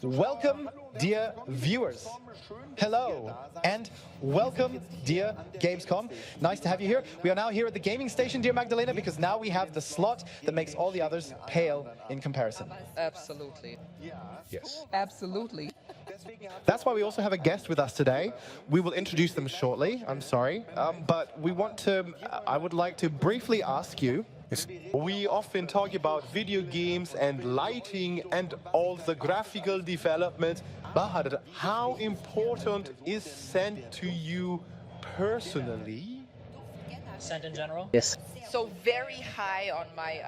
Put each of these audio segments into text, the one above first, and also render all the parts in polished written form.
Welcome, dear viewers. Hello, and welcome, dear Gamescom. Nice to have you here. We are now here at the gaming station, dear Magdalena, because now we have the slot that makes all the others pale in comparison. Absolutely. Yes. Absolutely. That's why we also have a guest with us today. We will introduce them shortly, I'm sorry. But I would like to briefly ask you, we often talk about video games and lighting and all the graphical development, but how important is scent to you personally? Scent in general? Yes. So very high on my,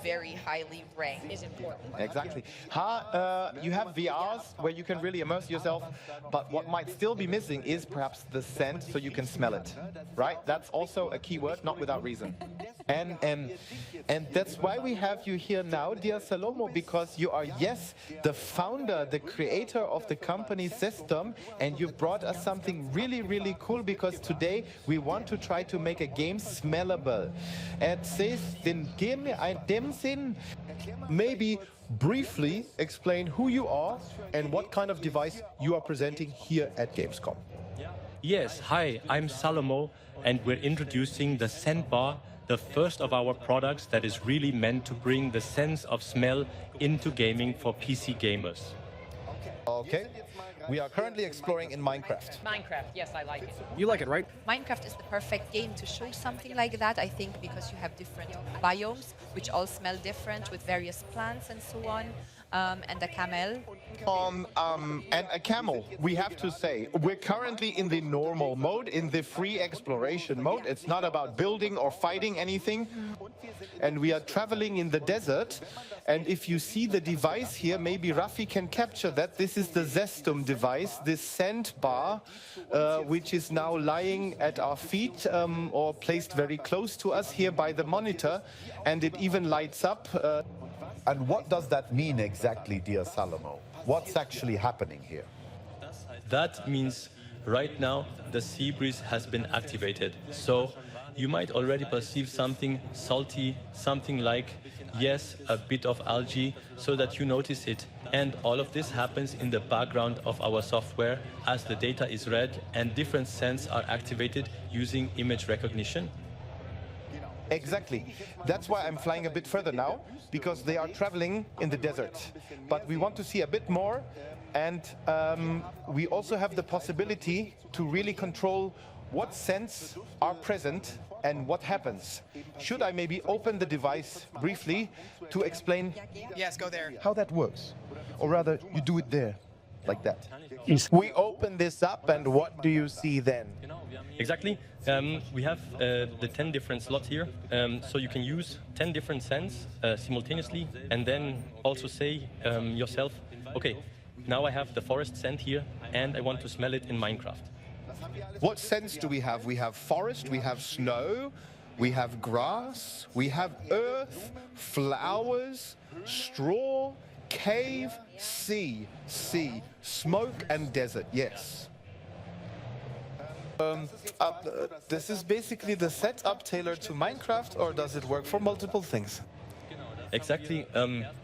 very highly ranked. Is important. Exactly. You have VRs where you can really immerse yourself, but what might still be missing is perhaps the scent, so you can smell it, right? That's also a key word, not without reason. And that's why we have you here now, dear Salomo, because you are, yes, the founder, the creator of the company ZESTUM, and you brought us something really, really cool, because today we want to try to make a game smellable. Maybe briefly explain who you are and what kind of device you are presenting here at Gamescom. Yes, hi, I'm Salomo, and we're introducing the Scent Bar, the first of our products that is really meant to bring the sense of smell into gaming for PC gamers. Okay. We are currently exploring in Minecraft. Minecraft, yes, I like it. You like it, right? Minecraft is the perfect game to show something like that, I think, because you have different biomes, which all smell different with various plants and so on, and a camel. And a camel, we have to say. We're currently in the normal mode, in the free exploration mode. It's not about building or fighting anything. And we are traveling in the desert. And if you see the device here, maybe Rafi can capture that. This is the ZESTUM device, this scent bar, which is now lying at our feet or placed very close to us here by the monitor. And it even lights up. And what does that mean exactly, dear Salomo? What's actually happening here? That means right now the sea breeze has been activated. So you might already perceive something salty, something like, yes, a bit of algae, so that you notice it. And all of this happens in the background of our software as the data is read and different scents are activated using image recognition. Exactly. That's why I'm flying a bit further now, because they are traveling in the desert. But we want to see a bit more, and we also have the possibility to really control what scents are present and what happens. Should I maybe open the device briefly to explain Yes, go there. how that works? Or rather, you do it there, like that. Yes. We open this up, and what do you see then? Exactly. We have the 10 different slots here, so you can use 10 different scents simultaneously, and then also say yourself, okay, now I have the forest scent here, and I want to smell it in Minecraft. What scents do we have? We have forest, we have snow, we have grass, we have earth, flowers, straw, cave, sea, smoke and desert, yes. This is basically the setup tailored to Minecraft, or does it work for multiple things? Exactly.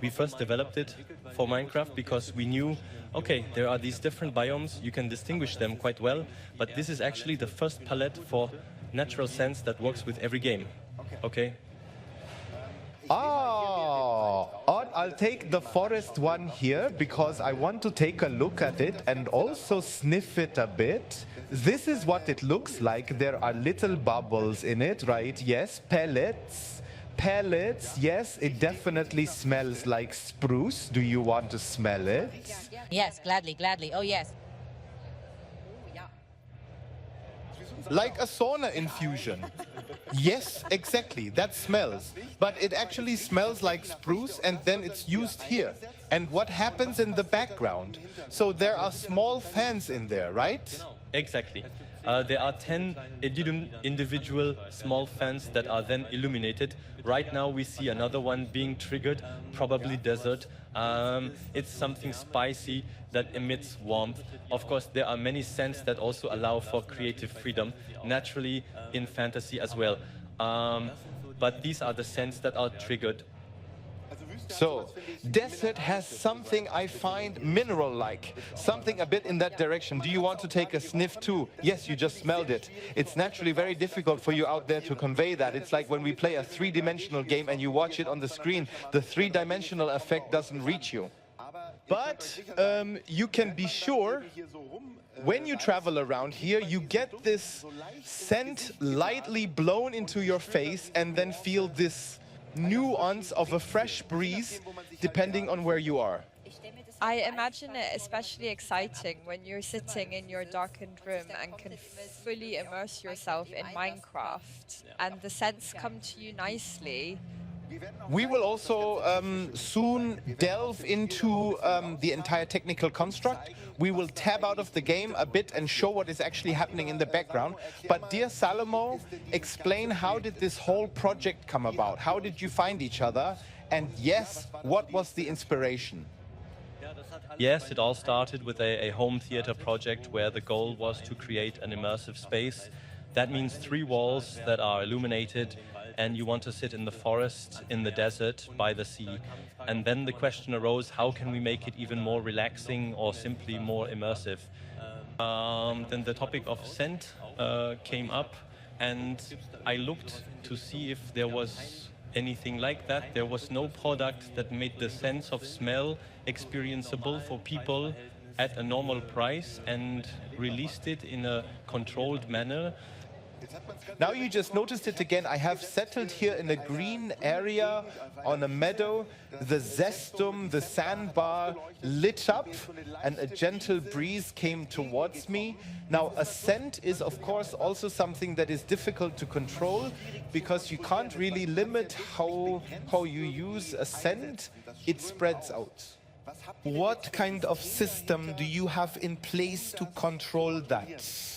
We first developed it for Minecraft because we knew, okay, there are these different biomes, you can distinguish them quite well, but this is actually the first palette for natural scents that works with every game. Okay? I'll take the forest one here because I want to take a look at it and also sniff it a bit. This is what it looks like. There are little bubbles in it, right? Yes, pellets. Pellets, yes, it definitely smells like spruce. Do you want to smell it? Yes, gladly, gladly. Oh, yes. Like a sauna infusion. Yes, exactly, that smells. But it actually smells like spruce, and then it's used here. And what happens in the background? So there are small fans in there, right? Exactly. There are 10 individual small fans that are then illuminated. Right now we see another one being triggered, probably desert. It's something spicy that emits warmth. Of course, there are many scents that also allow for creative freedom, naturally in fantasy as well. But these are the scents that are triggered. So, desert has something I find mineral-like, something a bit in that direction. Do you want to take a sniff too? Yes, you just smelled it. It's naturally very difficult for you out there to convey that. It's like when we play a three-dimensional game and you watch it on the screen, the three-dimensional effect doesn't reach you. But you can be sure when you travel around here, you get this scent lightly blown into your face and then feel this nuance of a fresh breeze depending on where you are. I imagine it especially exciting when you're sitting in your darkened room and can fully immerse yourself in Minecraft and the scents come to you nicely. We will also soon delve into the entire technical construct. We will tab out of the game a bit and show what is actually happening in the background. But dear Salomo, explain, how did this whole project come about? How did you find each other? And yes, what was the inspiration? Yes, it all started with a home theater project where the goal was to create an immersive space. That means 3 walls that are illuminated, and you want to sit in the forest, in the desert, by the sea. And then the question arose, how can we make it even more relaxing or simply more immersive? Then the topic of scent came up, and I looked to see if there was anything like that. There was no product that made the sense of smell experienceable for people at a normal price and released it in a controlled manner. Now you just noticed it again. I have settled here in a green area on a meadow. The ZESTUM, the sandbar, lit up and a gentle breeze came towards me. Now a scent is of course also something that is difficult to control because you can't really limit how you use a scent. It spreads out. What kind of system do you have in place to control that?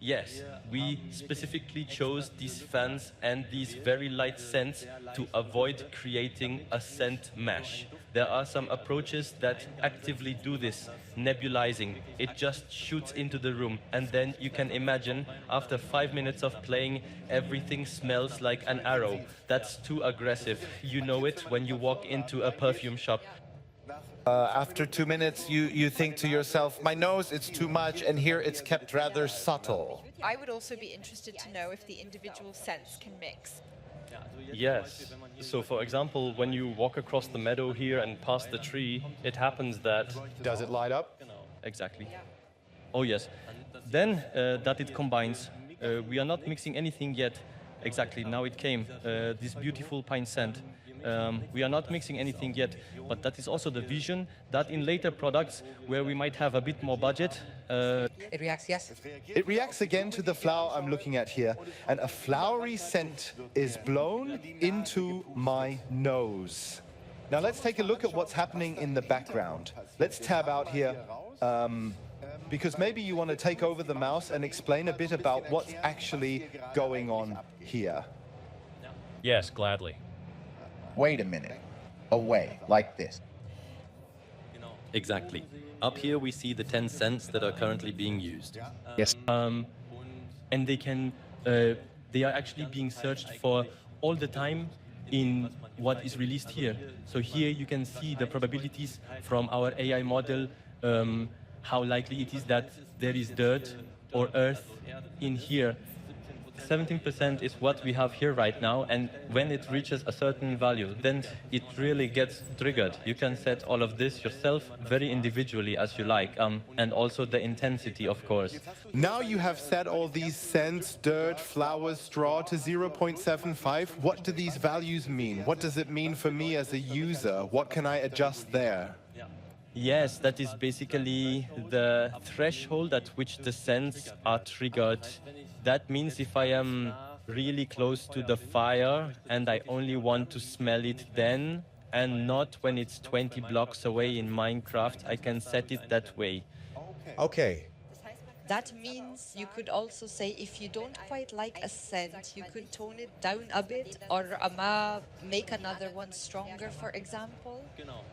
Yes, we specifically chose these fans and these very light scents to avoid creating a scent mesh. There are some approaches that actively do this, nebulizing. It just shoots into the room, and then you can imagine, after 5 minutes of playing, everything smells like an arrow. That's too aggressive. You know it when you walk into a perfume shop. After 2 minutes, you think to yourself, my nose, it's too much, and here it's kept rather subtle. I would also be interested to know if the individual scents can mix. Yes. So, for example, when you walk across the meadow here and past the tree, it happens that... Does it light up? Exactly. Oh, yes. Then that it combines. We are not mixing anything yet. Exactly, now it came. This beautiful pine scent. We are not mixing anything yet, but that is also the vision that in later products where we might have a bit more budget. It reacts, yes. It reacts again to the flower I'm looking at here, and a flowery scent is blown into my nose. Now let's take a look at what's happening in the background. Let's tab out here, because maybe you want to take over the mouse and explain a bit about what's actually going on here. Yes, gladly. Wait a minute. Away, like this. Exactly. Up here we see the 10 scents that are currently being used. Yes. And they are actually being searched for all the time in what is released here. So here you can see the probabilities from our AI model, how likely it is that there is dirt or earth in here. 17% is what we have here right now, and when it reaches a certain value, then it really gets triggered. You can set all of this yourself very individually as you like, and also the intensity, of course. Now you have set all these scents, dirt, flowers, straw to 0.75. What do these values mean? What does it mean for me as a user? What can I adjust there? Yes, that is basically the threshold at which the scents are triggered. That means if I am really close to the fire and I only want to smell it then and not when it's 20 blocks away in Minecraft, I can set it that way. Okay. That means you could also say if you don't quite like a scent, you could tone it down a bit or make another one stronger, for example.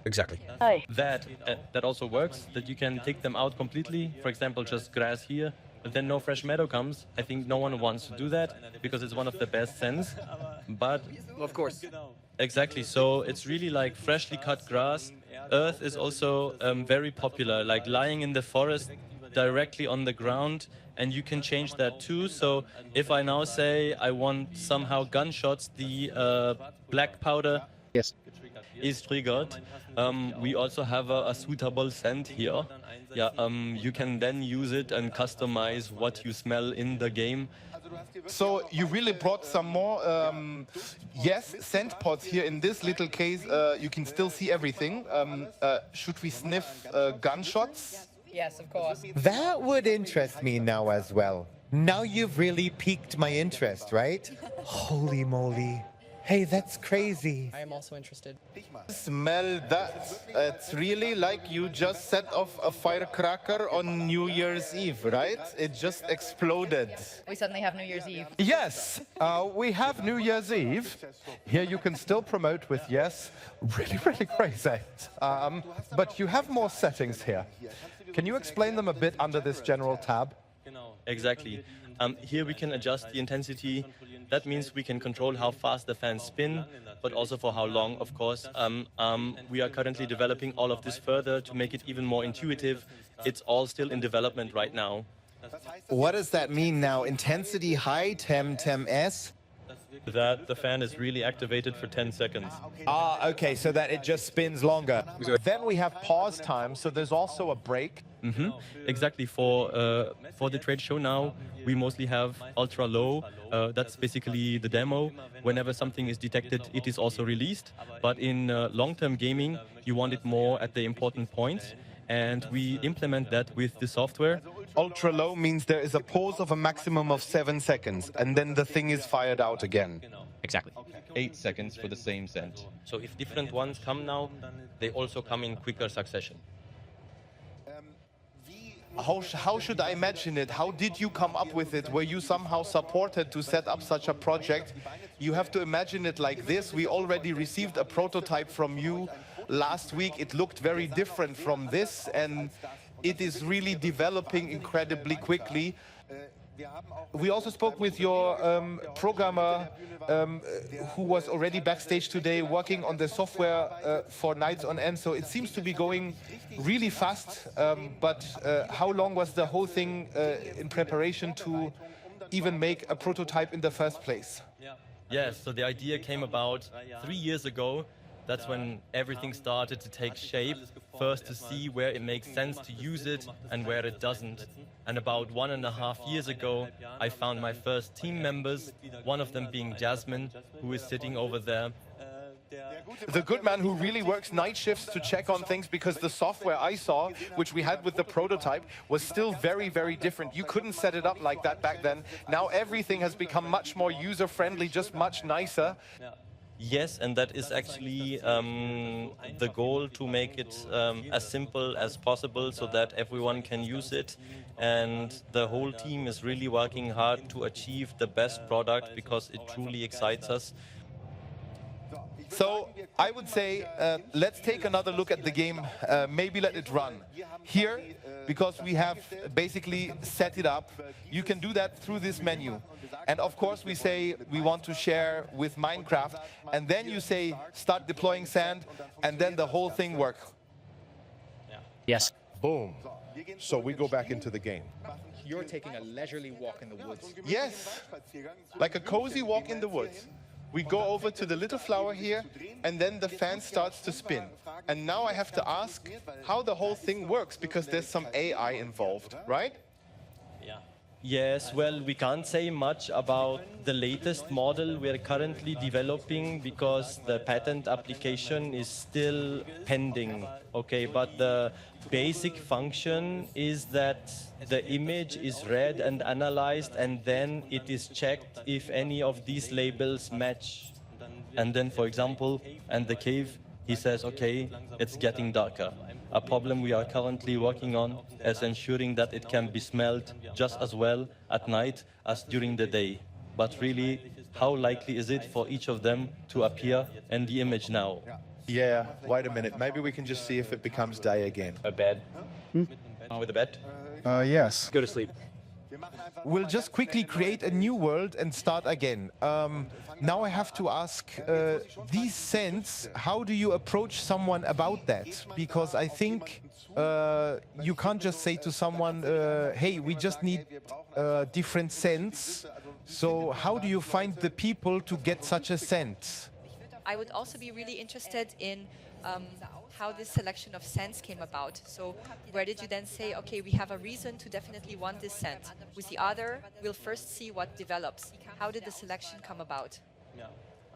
Exactly. That also works, that you can take them out completely. For example, just grass here, but then no fresh meadow comes. I think no one wants to do that because it's one of the best scents. But Of course. Exactly. So it's really like freshly cut grass. Earth is also very popular, like lying in the forest directly on the ground, and you can change that too. So if I now say I want somehow gunshots, the black powder is triggered. We also have a suitable scent here. Yeah, you can then use it and customize what you smell in the game. So you really brought some more, yes, scent pods here. In this little case, you can still see everything. Should we sniff gunshots? Yes, of course. That would interest me now as well. Now you've really piqued my interest, right? Holy moly. Hey, that's crazy. I am also interested. Smell that. It's really like you just set off a firecracker on New Year's Eve, right? It just exploded. We suddenly have New Year's Eve. Yes, we have New Year's Eve. Here you can still promote with yes, really, really crazy. But you have more settings here. Can you explain them a bit under this general tab? Exactly. Here we can adjust the intensity. That means we can control how fast the fans spin, but also for how long, of course. We are currently developing all of this further to make it even more intuitive. It's all still in development right now. What does that mean now? Intensity high, temp S? That the fan is really activated for 10 seconds. Ah, okay, so that it just spins longer. Then we have pause time, so there's also a break. Exactly. For the trade show now, we mostly have ultra low. That's basically the demo. Whenever something is detected, it is also released. But in long-term gaming, you want it more at the important points. And we implement that with the software. Ultra low means there is a pause of a maximum of 7 seconds, and then the thing is fired out again. Exactly. 8 seconds for the same scent. So if different ones come now, they also come in quicker succession. How should I imagine it? How did you come up with it? Were you somehow supported to set up such a project? You have to imagine it like this. We already received a prototype from you last week. It looked very different from this, and it is really developing incredibly quickly. We also spoke with your programmer who was already backstage today working on the software for Nights on End. So it seems to be going really fast. But how long was the whole thing in preparation to even make a prototype in the first place? Yes, so the idea came about 3 years ago. That's when everything started to take shape. First to see where it makes sense to use it and where it doesn't. And about 1.5 years ago, I found my first team members, one of them being Jasmine, who is sitting over there. The good man who really works night shifts to check on things, because the software I saw, which we had with the prototype, was still very, very different. You couldn't set it up like that back then. Now everything has become much more user-friendly, just much nicer. Yes, and that is actually the goal, to make it as simple as possible so that everyone can use it. And the whole team is really working hard to achieve the best product, because it truly excites us. So I would say, let's take another look at the game, maybe let it run. Here, because we have basically set it up, you can do that through this menu. And of course we say we want to share with Minecraft, and then you say start deploying sand, and then the whole thing works. Yes. Boom. So we go back into the game. You're taking a leisurely walk in the woods. Yes, like a cozy walk in the woods. We go over to the little flower here, and then the fan starts to spin. And now I have to ask how the whole thing works, because there's some AI involved, right? Yes, well, we can't say much about the latest model we're currently developing, because the patent application is still pending. Okay, but the basic function is that the image is read and analyzed, and then it is checked if any of these labels match. And then, for example, and the cave, he says, okay, it's getting darker. A problem we are currently working on is ensuring that it can be smelled just as well at night as during the day. But really, how likely is it for each of them to appear in the image now? Yeah, wait a minute. Maybe we can just see if it becomes day again. A bed? With a bed? Yes. Go to sleep. We'll just quickly create a new world and start again. Now I have to ask, these scents, how do you approach someone about that? Because I think you can't just say to someone, hey, we just need different scents. So how do you find the people to get such a scent? I would also be really interested in how this selection of scents came about. So where did you then say, okay, we have a reason to definitely want this scent. With the other, we'll first see what develops. How did the selection come about?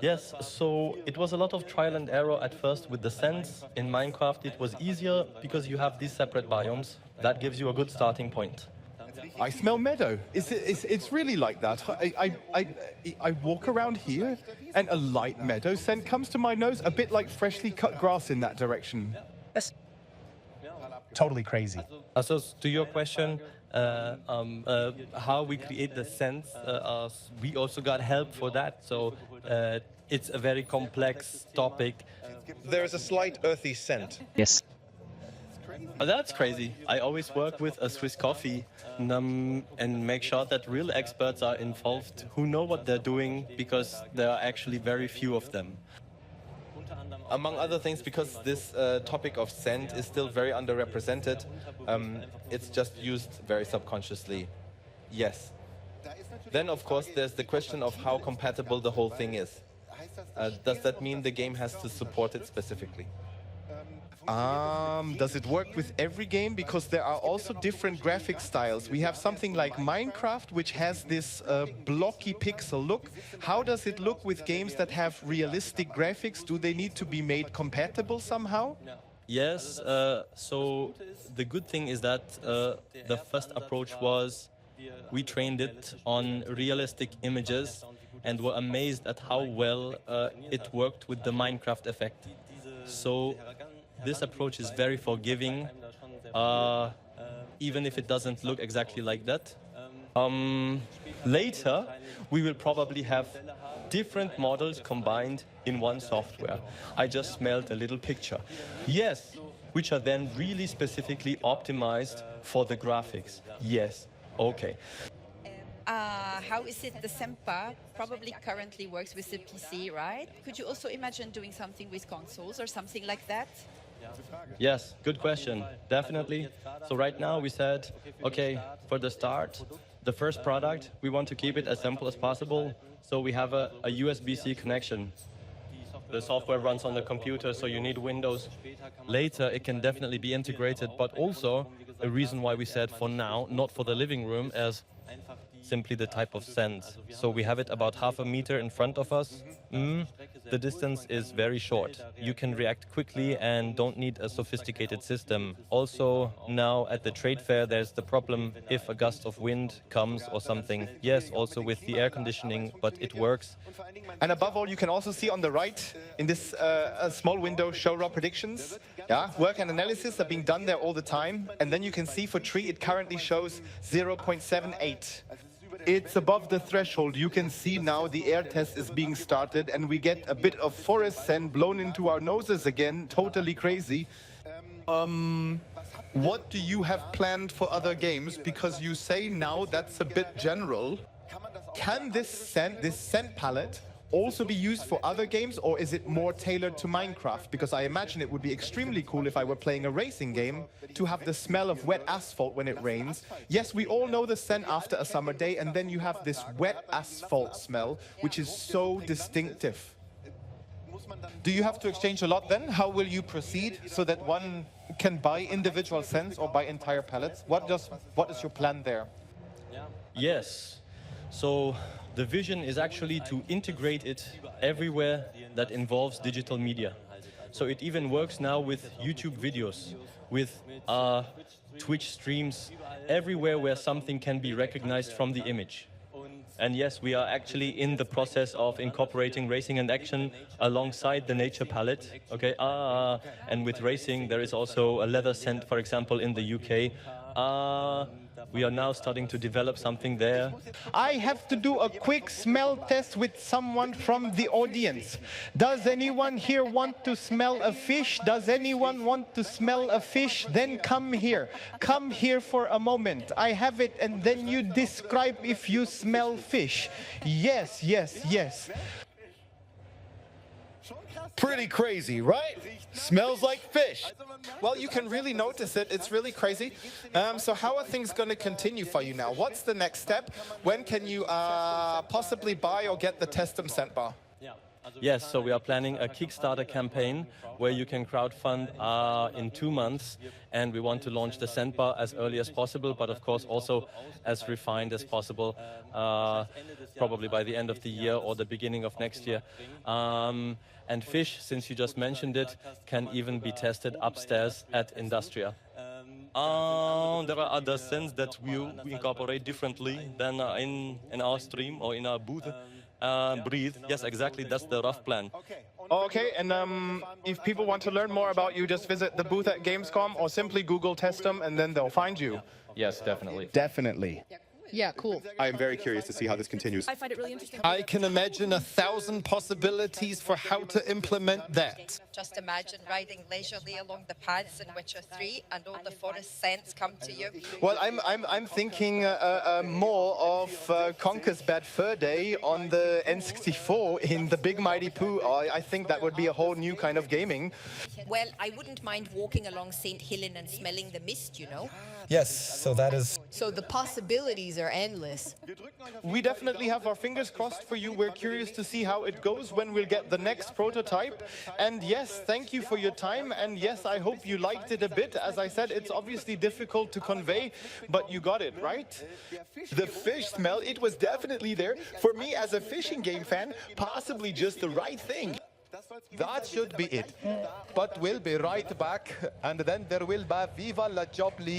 Yes, so it was a lot of trial and error at first with the scents. In Minecraft, it was easier because you have these separate biomes. That gives you a good starting point. I smell meadow. It's really like that. I walk around here and a light meadow scent comes to my nose, a bit like freshly cut grass in that direction. That's totally crazy. So to your question, how we create the scents, we also got help for that. So it's a very complex topic. There is a slight earthy scent. Yes. That's crazy. I always work with a Swiss coffee and make sure that real experts are involved who know what they're doing, because there are actually very few of them. Among other things, because this topic of scent is still very underrepresented, it's just used very subconsciously. Yes. Then, of course, there's the question of how compatible the whole thing is. Does that mean the game has to support it specifically? Does it work with every game? Because there are also different graphic styles. We have something like Minecraft, which has this blocky pixel look. How does it look with games that have realistic graphics? Do they need to be made compatible somehow? Yes, so the good thing is that the first approach was we trained it on realistic images and were amazed at how well it worked with the Minecraft effect. So this approach is very forgiving, even if it doesn't look exactly like that. Later, we will probably have different models combined in one software. I just smelled a little picture. Yes, which are then really specifically optimized for the graphics. Yes, okay. How is it? The Sempa probably currently works with the PC, right? Could you also imagine doing something with consoles or something like that? Yes, good question. Definitely. So right now we said, okay, for the start, the first product, we want to keep it as simple as possible. So we have a USB-C connection. The software runs on the computer, so you need Windows. Later, it can definitely be integrated, but also a reason why we said for now, not for the living room, as simply the type of sense. So we have it about ½ a meter in front of us. The distance is very short. You can react quickly and don't need a sophisticated system. Also, now at the trade fair, there's the problem if a gust of wind comes or something. Yes, also with the air conditioning, but it works. And above all, you can also see on the right, in this small window, show raw predictions. Yeah, work and analysis are being done there all the time. And then you can see for tree, it currently shows 0.78. It's above the threshold. You can see now the air test is being started and we get a bit of forest scent blown into our noses again. Totally crazy. What do you have planned for other games? Because you say now that's a bit general. Can this scent palette also be used for other games, or is it more tailored to Minecraft? Because I imagine it would be extremely cool if I were playing a racing game to have the smell of wet asphalt when it rains. Yes, we all know the scent after a summer day, and then you have this wet asphalt smell, which is so distinctive. Do you have to exchange a lot then? How will you proceed so that one can buy individual scents or buy entire palettes? What is your plan there? Yes. So the vision is actually to integrate it everywhere that involves digital media. So it even works now with YouTube videos, with Twitch streams, everywhere where something can be recognized from the image. And yes, we are actually in the process of incorporating racing and action alongside the nature palette. Okay, and with racing, there is also a leather scent, for example, in the UK. We are now starting to develop something there. I have to do a quick smell test with someone from the audience. Does anyone here want to smell a fish? Does anyone want to smell a fish? Then come here. Come here for a moment. I have it, and then you describe if you smell fish. Yes, yes, yes. Pretty crazy, right? Smells like fish. Well, you can really notice it. It's really crazy. So how are things going to continue for you now? What's the next step? When can you possibly buy or get the ZESTUM scent bar? Yes, so we are planning a Kickstarter campaign where you can crowdfund in 2 months, and we want to launch the scent bar as early as possible, but of course also as refined as possible, probably by the end of the year or the beginning of next year. And fish, since you just mentioned it, can even be tested upstairs at Industria. There are other scents that we incorporate differently than in our stream or in our booth. Breathe. Yes, exactly. That's the rough plan. Okay, and if people want to learn more about you, just visit the booth at Gamescom or simply Google ZESTUM and then they'll find you. Yes, definitely. Definitely. Yeah, cool. I am very curious to see how this continues. I find it really interesting. I can imagine 1,000 possibilities for how to implement that. Just imagine riding leisurely along the paths in Witcher 3 and all the forest scents come to you. Well, I'm thinking more of Conker's Bad Fur Day on the N64 in the Big Mighty Pooh. I think that would be a whole new kind of gaming. Well, I wouldn't mind walking along St. Helen and smelling the mist, you know. Yes, so that is... So the possibilities are endless. We definitely have our fingers crossed for you. We're curious to see how it goes when we'll get the next prototype. And yes, thank you for your time. And yes, I hope you liked it a bit. As I said, it's obviously difficult to convey, but you got it, right? The fish smell, it was definitely there. For me, as a fishing game fan, possibly just the right thing. That should be it. But we'll be right back, and then there will be Viva la Job League